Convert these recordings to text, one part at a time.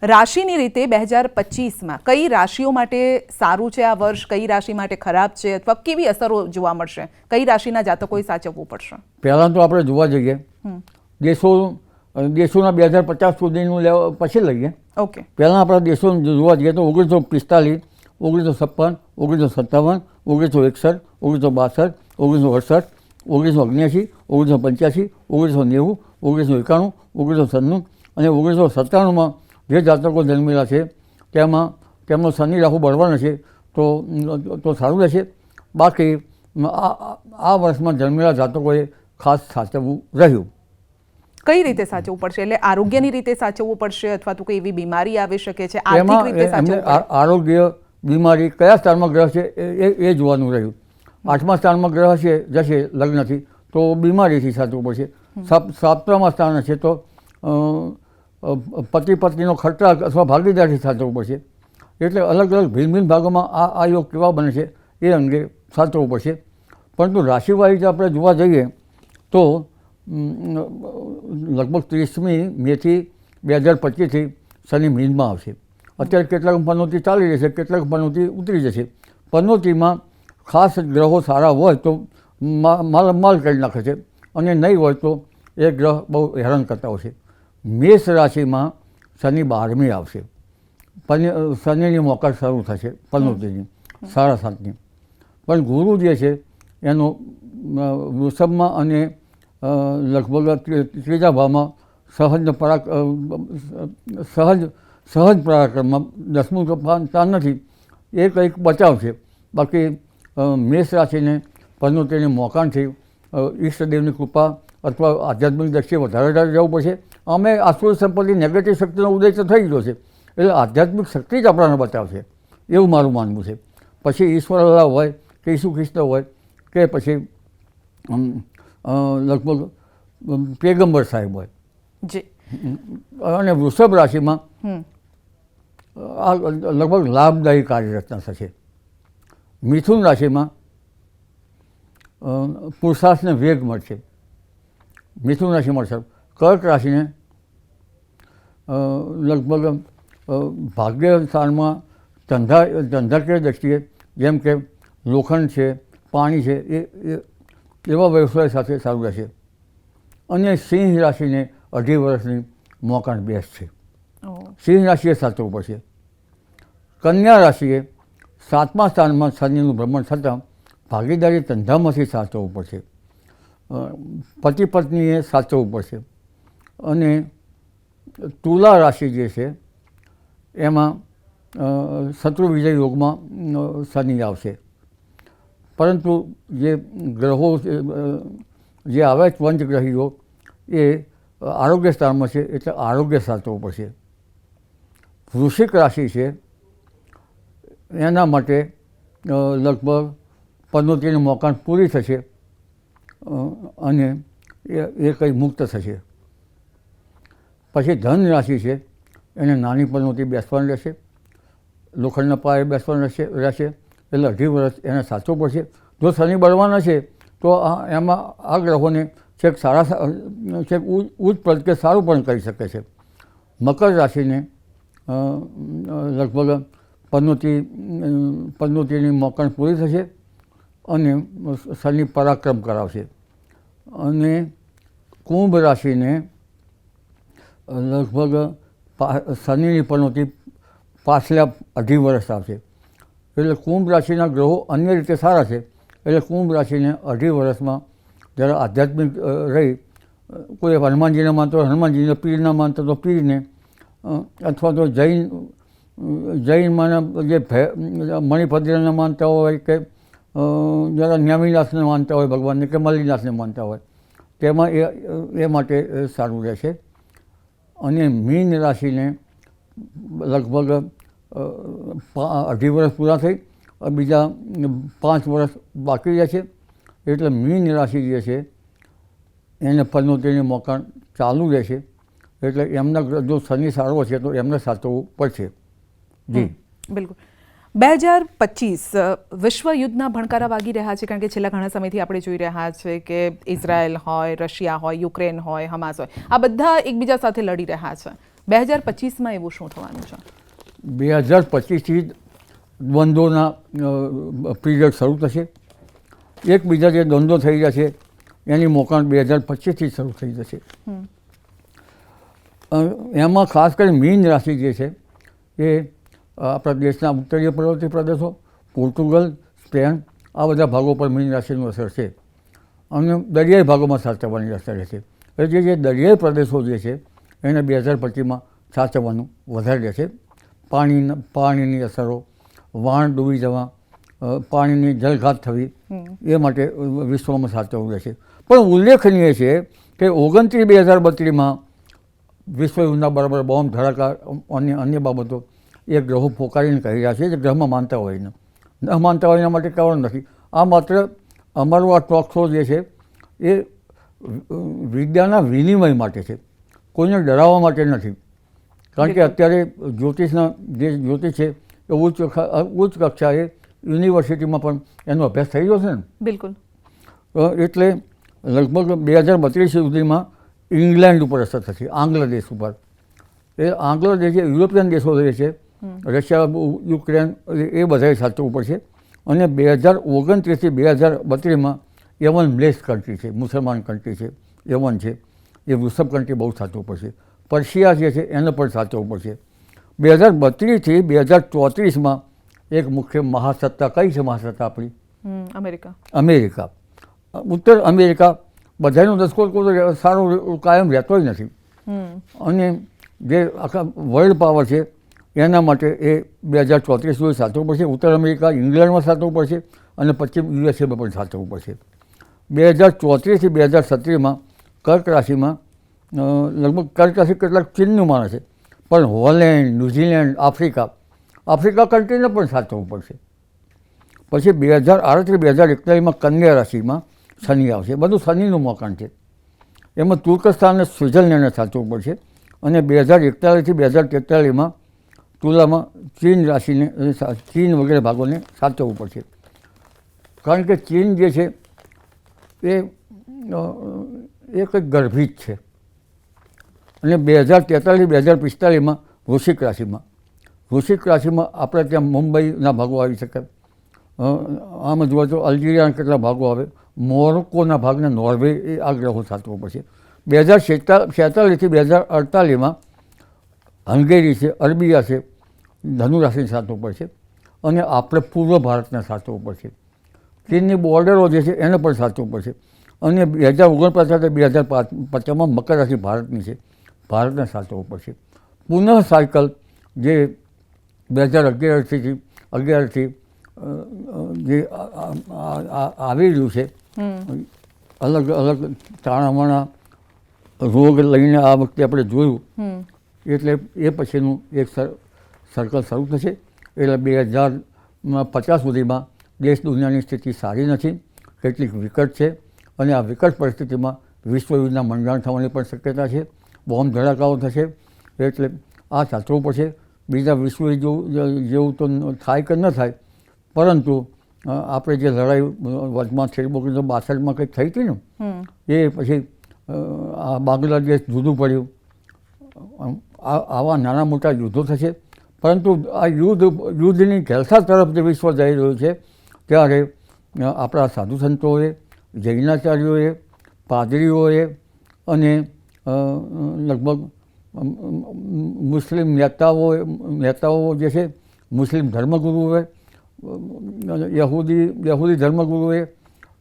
રાશિની રીતે 2025માં કઈ રાશિઓ માટે સારું છે આ વર્ષ, કઈ રાશિ માટે ખરાબ છે અથવા કેવી અસરો જોવા મળશે, કઈ રાશિના જાતકોએ સાચવવું પડશે? પહેલાં તો આપણે જોવા જઈએ દેશોના 2050 સુધીનું પછી લઈએ. ઓકે, પહેલાં આપણા દેશો જોવા જઈએ તો 1945, 1956, 1957, 1961, 1962, 1968, 1979, 1985, 1990, 1991, 1997 અને 1997માં જે જાતકો જન્મેલા છે તેમાં તેમનો શનિ રાહુ બળવાના છે તો સારું રહેશે. બાકી આ વર્ષમાં જન્મેલા જાતકોએ ખાસ સાચવવું રહ્યું. કઈ રીતે સાચવવું પડશે? એટલે આરોગ્યની રીતે સાચવવું પડશે અથવા તો કોઈ એવી બીમારી આવી શકે છે, આર્થિક રીતે સાચવવું પડશે? આરોગ્ય, બીમારી, કયા સ્થાનમાં ગ્રહ છે એ જોવાનું રહ્યું. 8મા સ્થાનમાં ગ્રહ છે જશે લગ્નથી તો બીમારીથી સાચવવું પડશે. 7મા સ્થાન છે તો પતિ પત્નીનો ખર્ચા અથવા ભાગીદારીથી સાચવવું પડશે. એટલે અલગ અલગ ભિન્ન ભિન્ન ભાગોમાં આ યોગ કેવા બને છે એ અંગે સાચવવું પડશે. પરંતુ રાશિવાઇઝ આપણે જોવા જઈએ તો લગભગ 30મી મેથી 2025થી શનિ મીનમાં આવશે. અત્યારે કેટલાક પનોતી ચાલી રહેશે, કેટલાક પનોતી ઉતરી જશે. પનોતીમાં ખાસ ગ્રહો સારા હોય તો માલ કરી નાખે છે અને નહીં હોય તો એ ગ્રહ બહુ હેરાન કરતા હોય છે. મેષ રાશિમાં શનિ 12મી આવશે. શનિની મોકળ શરૂ થશે પનોતીની 7.5ની. પણ ગુરુ જે છે એનો વૃષભમાં અને લગભગ 3જા ભાવમાં સહજ પરાક્રમમાં 10મું સ્થાન નથી એ કંઈક બચાવ છે. બાકી મેષ રાશિને પનોતીની મોકાણથી ઈષ્ટદેવની કૃપા અથવા આધ્યાત્મિક દ્રષ્ટિએ વધારે જવું પડશે. અમે આસુર સંપત્તિ નેગેટિવ શક્તિનો ઉદય તો થઈ ગયો છે એટલે આધ્યાત્મિક શક્તિ જ આપણને બચાવશે એવું મારું માનવું છે. પછી ઈશ્વર હોય કે ઈસુ ખ્રિસ્ત હોય કે પછી લગભગ પેગમ્બર સાહેબ હોય. જી. અને વૃષભ રાશિમાં આ લગભગ લાભદાયી કાર્યરચના થશે. મિથુન રાશિમાં પુરુષાર્થને વેગ મળશે. મિથુન રાશિ મળશે. કર્ક રાશિને લગભગ ભાગ્ય સ્થાનમાં ધંધાકીય દ્રષ્ટિએ જેમ કે લોખંડ છે, પાણી છે એવા વ્યવસાય સાથે સારું રહેશે. અને સિંહ રાશિને 2.5 વર્ષની મોકાણ બેસ્ટ છે. સિંહ રાશિએ સાચવવું પડશે. કન્યા રાશિએ 7મા સ્થાનમાં શનિનું ભ્રમણ થતાં ભાગીદારી ધંધામાંથી સાચવવું પડશે. પતિ પત્નીએ સાચવવું પડશે. અને તુલા રાશિ જે છે એમાં શત્રુ વિજય યોગમાં શનિ આવશે. પરંતુ જે ગ્રહો જે આવે પંચગ્રહીઓ એ આરોગ્ય સ્થાનમાં છે એટલે આરોગ્ય સાચવવું પડશે. વૃશ્ચિક રાશિ છે એના માટે લગભગ પનોતીની મોકાણ પૂરી થશે અને એ કંઈ મુક્ત થશે. પછી ધન રાશિ છે એને નાની પનોતી બેસવાનું રહેશે, લોખંડના પાયે બેસવાનું રહેશે એટલે 2.5 વર્ષ એને સાચવવું પડશે. જો શનિ બળવાના છે તો એમાં આ ગ્રહોને છેક ઉચ્ચ પદ કે સારું પણ કરી શકે છે. મકર રાશિને લગભગ પનોતીની મોકાણ પૂરી થશે અને શનિ પરાક્રમ કરાવશે. અને કુંભ રાશિને લગભગ શનિની પનોતી પાછલા 2.5 વર્ષ આવશે. એટલે કુંભ રાશિના ગ્રહો અન્ય રીતે સારા છે એટલે કુંભ રાશિને 2.5 વર્ષમાં જ્યારે આધ્યાત્મિક રહી કોઈ હનુમાનજીને માનતો હોય હનુમાનજીને, પીરના માનતો તો પીરને, અથવા તો જૈનમાં જે મણિભદ્રને માનતા હોય કે જરા ન્યામીનાથને માનતા હોય ભગવાનને કે મલ્લીનાથને માનતા હોય તેમાં એ માટે સારું રહેશે. અને મીન રાશિને લગભગ 2.5 વર્ષ પૂરા થઈ બીજા 5 વર્ષ બાકી રહેશે. એટલે મીન રાશિ જે છે એને પનોતીની મોકાણ ચાલુ રહેશે. એટલે એમના જો શનિ સારો છે તો એમને સાચવવું પડશે. જી બિલકુલ. 2025 વિશ્વ યુદ્ધના ભણકારા વાગી રહ્યા છે કારણ કે છેલ્લા ઘણા સમયથી આપણે જોઈ રહ્યા છે કે ઇઝરાયલ હોય, રશિયા હોય, યુક્રેન હોય, હમાસ હોય, આ બધા એકબીજા સાથે લડી રહ્યા છે. 2025માં એવું શું થવાનું છે? 2025થી દ્વંદ્વોના પીરિયડ શરૂ થશે. એકબીજા જે દ્વંદ્વો થઈ રહ્યા છે એની મોકાણ 2025થી શરૂ થઈ જશે. એમાં ખાસ કરીને મીન રાશિ જે છે એ આપણા દેશના ઉત્તરીય પર્વતીય પ્રદેશો, પોર્ટુગલ, સ્પેન આ બધા ભાગો પર મીન રાશિનું અસર છે અને દરિયાઈ ભાગોમાં સાચવવાની અસર રહેશે. એટલે જે દરિયાઈ પ્રદેશો જે છે એને 2025માં સાચવવાનું વધારે રહેશે. પાણીની અસરો, વહાણ ડૂબી જવા, પાણીની જળઘાત થવી એ માટે વિશ્વમાં સાચવવું રહેશે. પણ ઉલ્લેખનીય છે કે 29/2032માં વિશ્વયુદ્ધના બરાબર બોમ્બ ધડાકા અન્ય બાબતો એ ગ્રહો પોકારીને કહી રહ્યા છે જે ગ્રહમાં માનતા હોય ને ન માનતા હોય એના માટે કારણ નથી. આ માત્ર અમારો આ ટોક શો જે છે એ વિદ્યાના વિનિમય માટે છે, કોઈને ડરાવવા માટે નથી. કારણ કે અત્યારે જ્યોતિષના જે જ્યોતિષ છે એ ઉચ્ચ કક્ષાએ યુનિવર્સિટીમાં પણ એનો અભ્યાસ થઈ ગયો છે ને. બિલકુલ. એટલે લગભગ 2032 સુધીમાં ઇંગ્લેન્ડ ઉપર અસર થશે, આંગ્લ દેશ ઉપર. એ આંગ્લ દેશ જે યુરોપિયન દેશો જે છે, રશિયા, યુક્રેન એ બધાએ સાચવવું પડશે. અને 2029થી 2032માં યવન બ્લેસ કન્ટ્રી છે, મુસલમાન કન્ટ્રી છે, યવન છે, એ વૃષભ કન્ટ્રી બહુ સાચવવું પડશે. પર્શિયા જે છે એને પણ સાચવવું પડશે. 2032થી 2034માં એક મુખ્ય મહાસત્તા કઈ છે? મહાસત્તા આપણી અમેરિકા. ઉત્તર અમેરિકા બધાનો દસકો સારો કાયમ રહેતો જ નથી. અને જે આખા વર્લ્ડ પાવર છે એના માટે એ 2034 સુધી સાચવવું પડશે. ઉત્તર અમેરિકા, ઇંગ્લેન્ડમાં સાચવવું પડશે અને પશ્ચિમ યુએસએમાં પણ સાચવવું પડશે. 2034થી 2037માં કર્ક રાશિમાં લગભગ કર્ક રાશિ કેટલાક ચીનનું માને છે, પણ હોલેન્ડ, ન્યૂઝીલેન્ડ, આફ્રિકા કન્ટ્રીને પણ સાચવવું પડશે. પછી 2038-2041માં કન્યા રાશિમાં શનિ આવશે. બધું શનિનું મોકાણ છે. એમાં તુર્કસ્તાન અને સ્વિટ્ઝરલેન્ડને સાચવવું પડશે. અને 2041થી 2043માં તુલામાં ચીન રાશિને, ચીન વગેરે ભાગોને સાચવવું પડશે. કારણ કે ચીન જે છે એ કંઈક ગર્ભિત છે. અને 2043-2045માં વૃશ્ચિક રાશિમાં આપણે ત્યાં મુંબઈના ભાગો આવી શકે. આમ જોવા તો અલ્જીરિયાના કેટલા ભાગો આવે, મોરોક્કોના ભાગને નોર્વે એ આ ગ્રહો સાચવવું પડશે. 2046થી 2048માં હંગેરી છે, અરબિયા છે, ધનુ રાશિને સાચવવું પડશે. અને આપણે પૂર્વ ભારતને સાચવવું પડશે. ચીનની બોર્ડરો જે છે એને પણ સાચવવું પડશે. અને 2049-2050માં મકર રાશિ ભારતની છે, ભારતને સાચવવું પડશે. પુનઃ સાયકલ જે 2011થી જે આવી રહ્યું છે, અલગ અલગ તાણાવાણા રોગ લઈને આ વખતે આપણે જોયું, એટલે એ પછીનું એક સર્કલ શરૂ થશે. એટલે 2050 સુધીમાં દેશ દુનિયાની સ્થિતિ સારી નથી, કેટલીક વિકટ છે. અને આ વિકટ પરિસ્થિતિમાં વિશ્વયુદ્ધના મંડાણ થવાની પણ શક્યતા છે, બોમ્બ ધડાકાઓ થશે. એટલે આ સાચવવું પડશે. બીજા વિશ્વયુદ્ધ જેવું તો થાય કે ન થાય, પરંતુ આપણે જે લડાઈ વર્તમાન 1962માં કંઈક થઈ હતી ને, એ પછી આ બાંગ્લાદેશ જુદું પડ્યું, આવા નાના મોટા યુદ્ધો થશે. પરંતુ આ યુદ્ધની ઘેલસા તરફ જે વિશ્વ જઈ રહ્યું છે, ત્યારે આપણા સાધુ સંતોએ, જૈનાચાર્યોએ, પાદરીઓએ અને લગભગ મુસ્લિમ નેતાઓ જે છે, મુસ્લિમ ધર્મગુરુઓએ, યહૂદી ધર્મગુરુઓએ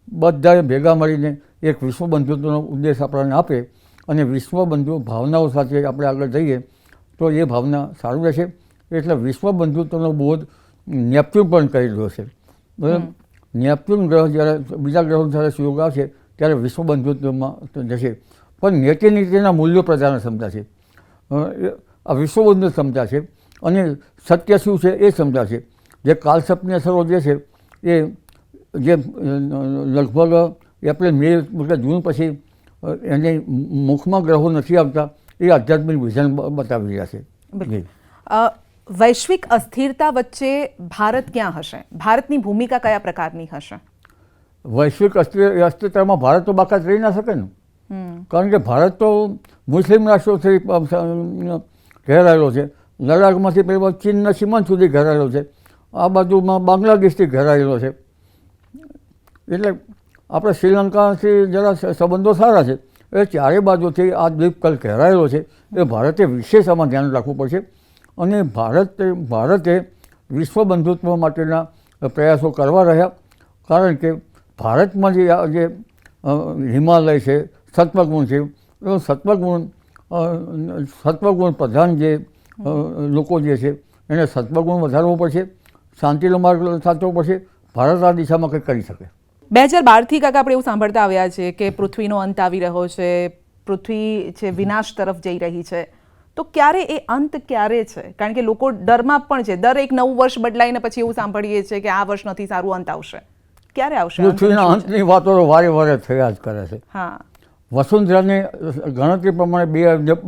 બધાએ ભેગા મળીને એક વિશ્વ બંધુત્વનો ઉદ્દેશ આપણને આપે અને વિશ્વ બંધુ ભાવનાઓ સાથે આપણે આગળ જઈએ તો એ ભાવના સારું રહેશે. એટલે વિશ્વ બંધુત્વનો બોધ નેપચ્યુન પણ કરી રહ્યો છે. બરાબર. નેપચ્યુન ગ્રહ જ્યારે બીજા ગ્રહો જ્યારે સુયોગ આવશે ત્યારે વિશ્વ બંધુત્વમાં જશે. પણ નીતિના મૂલ્યો પ્રજાને સમજાશે, આ વિશ્વ બંધુ સમજાશે અને સત્ય શું છે એ સમજાશે. જે કાલસર્પની અસરો જે છે એ જે લગભગ એપ્રિલ, મે, જૂન પછી એની મુખમાં ગ્રહો નથી આવતા, એ આધ્યાત્મિક વિઝન બતાવી રહ્યા છે. વૈશ્વિક અસ્થિરતા વચ્ચે ભારત ક્યાં હશે? ભારતની ભૂમિકા કયા પ્રકારની હશે? વૈશ્વિક અસ્થિરતામાં ભારત તો બાકાત રહી ના શકે ને. કારણ કે ભારત તો મુસ્લિમ રાષ્ટ્રોથી ઘેરાયેલો છે. લડાખમાંથી પેલી ચીનના સીમાંત સુધી ઘેરાયેલો છે. આ બાજુમાં બાંગ્લાદેશથી ઘેરાયેલો છે. એટલે આપણે શ્રીલંકાથી જરા સંબંધો સારા છે. એ ચારે બાજુથી આ દ્વીપકલ્પ ઘેરાયેલો છે. એ ભારતે વિશેષ આમાં ધ્યાન રાખવું પડશે. અને ભારતે વિશ્વ બંધુત્વ માટેના પ્રયાસો કરવા રહ્યા. કારણ કે ભારતમાં જે હિમાલય છે, સત્વગુણ છે, એ સત્વગુણ પ્રધાન જે લોકો જે છે એને સત્વગુણ વધારવો પડશે, શાંતિનો માર્ગ સાચવો પડશે. ભારત આ દિશામાં કંઈક કરી શકે. 2012થી કાકા આપણે એવું સાંભળતા આવ્યા છે કે પૃથ્વીનો અંત આવી રહ્યો છે, પૃથ્વી છે વિનાશ તરફ જઈ રહી છે. તો ક્યારે એ અંત ક્યારે છે? કારણ કે લોકો ડરમાં પણ છે. દરેક નવું વર્ષ બદલાઈને પછી એવું સાંભળીએ છીએ કે આ વર્ષ નથી સારું, અંત આવશે. ક્યારે આવશે? પૃથ્વીના અંતની વાતો વારે વારે થયા જ કરે છે. હા, વસુંધરાની ગણતરી પ્રમાણે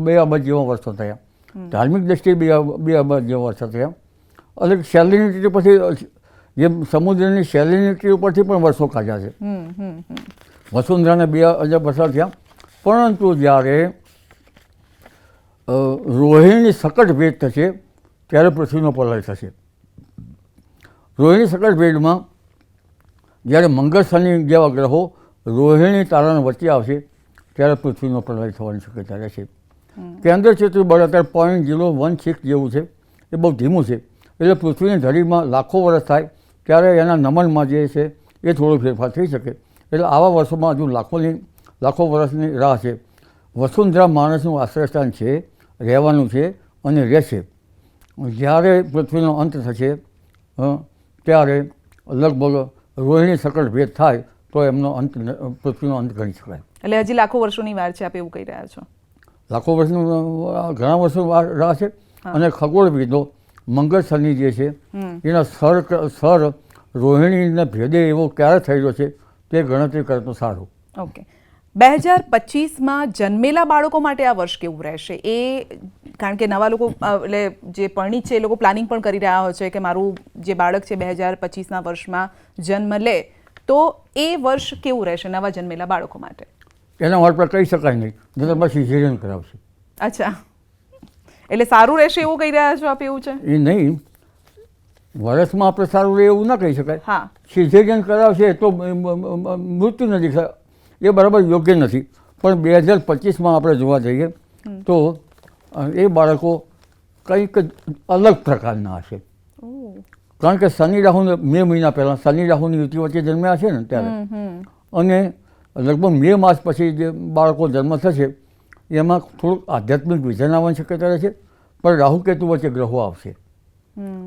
2 અબજ જેવા વર્ષો થયા. ધાર્મિક દ્રષ્ટિએ 2 અબજ જેવા વર્ષો થયા. અને સેલિનિટી પછી જે સમુદ્રની સેલિનિટી ઉપરથી પણ વર્ષો કાઢ્યા છે. વસુંધરાને 2 અબજ વર્ષો થયા. પરંતુ જ્યારે રોહિણી સકટ ભેદ થશે ત્યારે પૃથ્વીનો પ્રલય થશે. રોહિણી સકટ ભેદમાં જ્યારે મંગળ શનિ જેવા ગ્રહો રોહિણી તારાના વચ્ચે આવશે ત્યારે પૃથ્વીનો પ્રલય થવાની શક્યતા રહેશે. કેન્દ્ર ક્ષેત્રનું બળ અત્યારે 0.016 જેવું છે. એ બહુ ધીમું છે. એટલે પૃથ્વીની ધરીમાં લાખો વર્ષ થાય ત્યારે એના નમનમાં જે છે એ થોડો ફેરફાર થઈ શકે. એટલે આવા વર્ષોમાં હજુ લાખો વર્ષની રાહ છે. વસુંધરા માણસનું આશ્રયસ્થાન છે, રહેવાનું છે અને રહેશે. જ્યારે પૃથ્વીનો અંત થશે ત્યારે લગભગ રોહિણી સકટ ભેદ થાય તો એમનો અંત, પૃથ્વીનો અંત ગણી શકાય. એટલે હજી લાખો વર્ષોની વાર છે, આપ એવું કહી રહ્યા છો? લાખો વર્ષનું ઘણા વર્ષો રાહ છે. અને ખગોળવિદો મંગળ શનિ જે છે એના સર રોહિણીને ભેદે એવો ક્યારે થયેલો છે તે ગણતરી કરે તો સારું. ઓકે. 2025માં જન્મેલા બાળકો માટે આ વર્ષ કેવું રહેશે? એ કારણ કે નવા લોકો એટલે જે પરણિત છે એ લોકો પ્લાનિંગ પણ કરી રહ્યા હોય છે કે મારું જે બાળક છે 2025ના વર્ષમાં જન્મ લે તો એ વર્ષ કેવું રહેશે નવા જન્મેલા બાળકો માટે? એના માટે કહી શકાય નહીં, નહીં પછી સિઝેરિયન કરાવશે. અચ્છા, એટલે સારું રહેશે એવું કહી રહ્યા છો આપ? એવું છે એ નહીં, વર્ષમાં આપણે સારું રહે એવું ના કહી શકાય. હા, સિઝેરિયન કરાવશે તો મૃત્યુ નથી, એ બરાબર યોગ્ય નથી. પણ 2025માં આપણે જોવા જઈએ તો એ બાળકો કંઈક અલગ પ્રકારના હશે. કારણ કે શનિ રાહુ મે મહિના પહેલાં શનિ રાહુની યુતિ વચ્ચે જન્મ્યા છે ને ત્યારે, અને લગભગ મે માસ પછી જે બાળકો જન્મ થશે એમાં થોડુંક આધ્યાત્મિક વિઝન આવવાની શક્યતા રહે છે. પણ રાહુ કેતુ વચ્ચે ગ્રહો આવશે.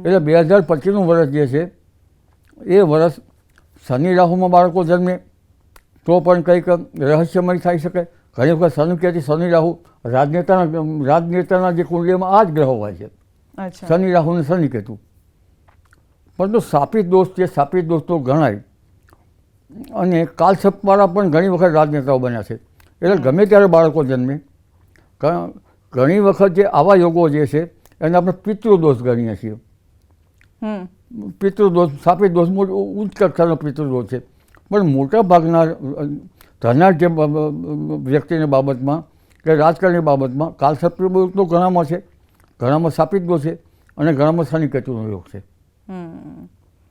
એટલે 2025નું વર્ષ જે છે એ વર્ષ શનિ રાહુમાં બાળકો જન્મે તો પણ કંઈક રહસ્યમય થઈ શકે. ઘણી વખત શનિ રાહુ રાજનેતાના જે કુંડલીમાં આ જ ગ્રહો હોય છે, શનિ રાહુ અને શનિ કેતુ. પરંતુ શાપિત દોષ છે, શાપિત દોષ તો ગણાય. અને કાલસર્પવાળા પણ ઘણી વખત રાજનેતાઓ બન્યા છે. એટલે ગમે ત્યારે બાળકો જન્મે ઘણી વખત જે આવા યોગો જે છે એને આપણે પિતૃદોષ ગણીએ છીએ. પિતૃદોષ, શાપિત દોષ ઉચ્ચ કક્ષાનો પિતૃદોષ છે. પણ મોટા ભાગના ધનાઢ્ય જે વ્યક્તિની બાબતમાં કે રાજકારણની બાબતમાં કાલસર્પ તો ઘણામાં છે, ઘણામાં શાપિત દોષ છે અને ઘણામાં શનિ કેતુનો યોગ છે.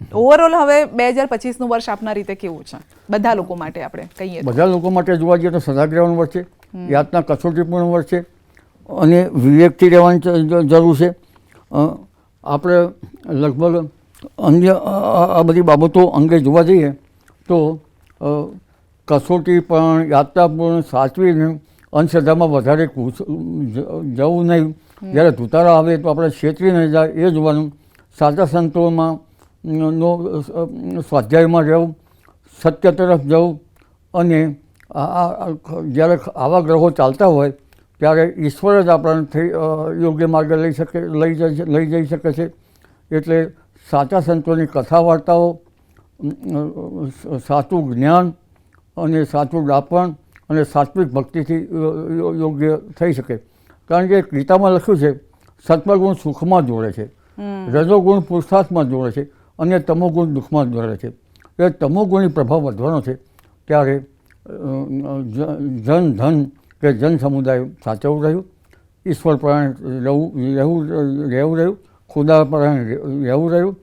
ઓવરઓલ હવે 2025નું વર્ષ આપના રીતે કેવું છે બધા લોકો માટે? આપણે કહીએ બધા લોકો માટે જોવા જઈએ તો સજાગ રહેવાનું વર્ષ છે, યાતના કસોટીપૂર્ણ વર્ષ છે અને વિવેકથી રહેવાની જરૂર છે. આપણે લગભગ અન્ય આ બધી બાબતો અંગે જોવા જઈએ તો કસોટી પણ, યાત્રાપૂર્ણ, સાચવીને અંધશ્રદ્ધામાં વધારે જવું નહીં. જ્યારે ધુતારા આવે તો આપણે છેતરી નહીં જાય એ જોવાનું. સાચા સંતોમાં સ્વાધ્યાયમાં રહેવું, સત્ય તરફ જવું. અને જ્યારે આવા ગ્રહો ચાલતા હોય ત્યારે ઈશ્વર જ આપણને યોગ્ય માર્ગે લઈ જઈ શકે છે. એટલે સાચા સંતોની કથા વાર્તાઓ, સાચું જ્ઞાન અને સાચું દાપણ અને સાત્વિક ભક્તિથી યોગ્ય થઈ શકે. કારણ કે ગીતામાં લખ્યું છે સત્વગુણ સુખમાં જોડે છે, રજોગુણ પુરુષાર્થમાં જોડે છે અને તમોગુણ દુઃખમાં જોડે છે. એ તમોગુણી પ્રભાવ વધવાનો છે ત્યારે ધન કે જન સમુદાય સાચવવું રહ્યું. ઈશ્વર પરાયણ રહેવું રહ્યું, ખુદા પરાયણ રહેવું રહ્યું,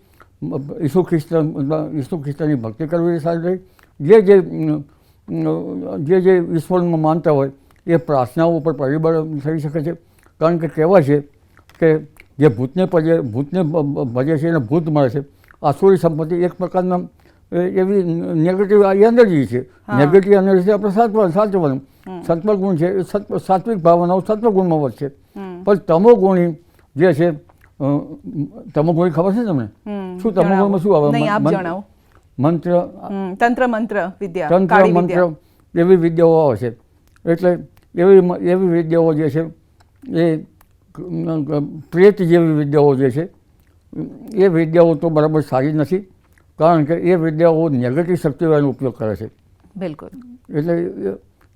ઈસુ ખ્રિસ્તની ભક્તિ કરવી સારી રહી. જે ઈશ્વરમાં માનતા હોય એ પ્રાર્થનાઓ ઉપર પરિબળ થઈ શકે છે. કારણ કે કહેવાય છે કે જે ભૂતને ભજે છે એને ભૂત મળે છે. આસુરી સંપત્તિ એક પ્રકારના એવી નેગેટિવ એનર્જી છે. નેગેટિવ એનર્જી આપણે સાચવવાનું. સત્વ ગુણ છે એ સાત્વિક ભાવનાઓ સત્વગુણમાં વધશે. પણ તમોગુણી જે છે, તમોગુણી ખબર છે તમને? શું તમોગુણમાં શું આવે? મંત્ર, તંત્ર મંત્ર વિદ્યા, તંત્ર મંત્ર એવી વિદ્યાઓ આવે છે. એટલે એવી વિદ્યાઓ જે છે એ પ્રેત જેવી વિદ્યાઓ જે છે એ વિદ્યાઓ તો બરાબર સારી નથી. કારણ કે એ વિદ્યાઓ નેગેટિવ શક્તિઓનો ઉપયોગ કરે છે. બિલકુલ. એટલે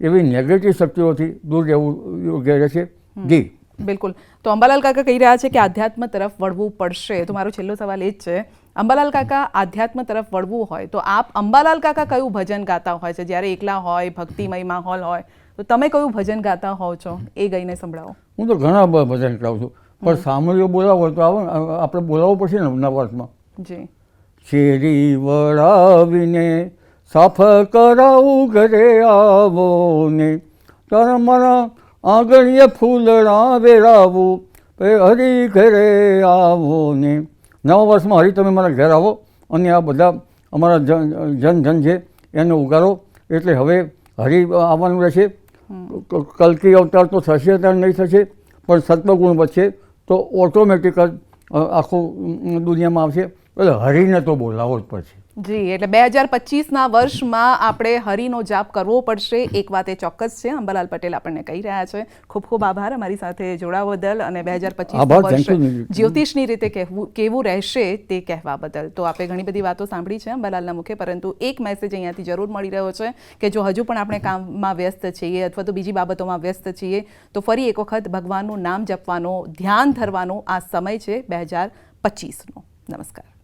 એવી નેગેટિવ શક્તિઓથી દૂર રહેવું યોગ્ય રહેશે. જી બિલકુલ. તો અંબાલાલ કાકા કહી રહ્યા છે કે આધ્યાત્મ તરફ વળવું પડશે. તો મારો છેલ્લો સવાલ એ જ છે, અંબાલાલ કાકા આધ્યાત્મ તરફ વળવું હોય તો આપ અંબાલાલ કાકા કયું ભજન ગાતા હોય છે જ્યારે એકલા હોય, ભક્તિમય માહોલ હોય, તો તમે કયું ભજન ગાતા હોવ છો એ ગાઈને સંભળાવો. હું તો ઘણા ભજન ગાઉં છું, પણ સામૂહિક બોલાવો તો આપણે બોલાવવું પડશે ને નવાસમાં. જી. શેરી વળાવીને સાફ કરાવું ઘરે આવો ને, તારા મારા આંગણીએ ફૂલડા વેરાવું, હરી ઘરે આવો ને. નવા વર્ષમાં હરી તમે મારા ઘર આવો અને આ બધા અમારા જન છે એને ઉગારો. એટલે હવે હરી આવવાનું રહેશે. કલ્કી અવતાર તો થશે ત્યારે નહીં થશે, પણ સત્વગુણ વધશે તો ઓટોમેટિક જ આખું દુનિયામાં આવશે. એટલે હરીને તો બોલાવવો જ પડશે. જી. એટલે 2025ના વર્ષમાં આપણે હરિનો જાપ કરવો પડશે. એક વાત એ ચોક્કસ છે, અંબાલાલ પટેલ આપણને કહી રહ્યા છે. ખૂબ ખૂબ આભાર અમારી સાથે જોડાવા બદલ અને 2025 વર્ષ જ્યોતિષની રીતે કેવું રહેશે તે કહેવા બદલ. તો આપણે ઘણી બધી વાતો સાંભળી છે અંબાલાલના મુખે, પરંતુ એક મેસેજ અહીંયાથી જરૂર મળી રહ્યો છે કે જો હજુ પણ આપણે કામમાં વ્યસ્ત છીએ અથવા તો બીજી બાબતોમાં વ્યસ્ત છીએ તો ફરી એક વખત ભગવાનનું નામ જપવાનો, ધ્યાન ધરવાનો આ સમય છે 2025નો. નમસ્કાર.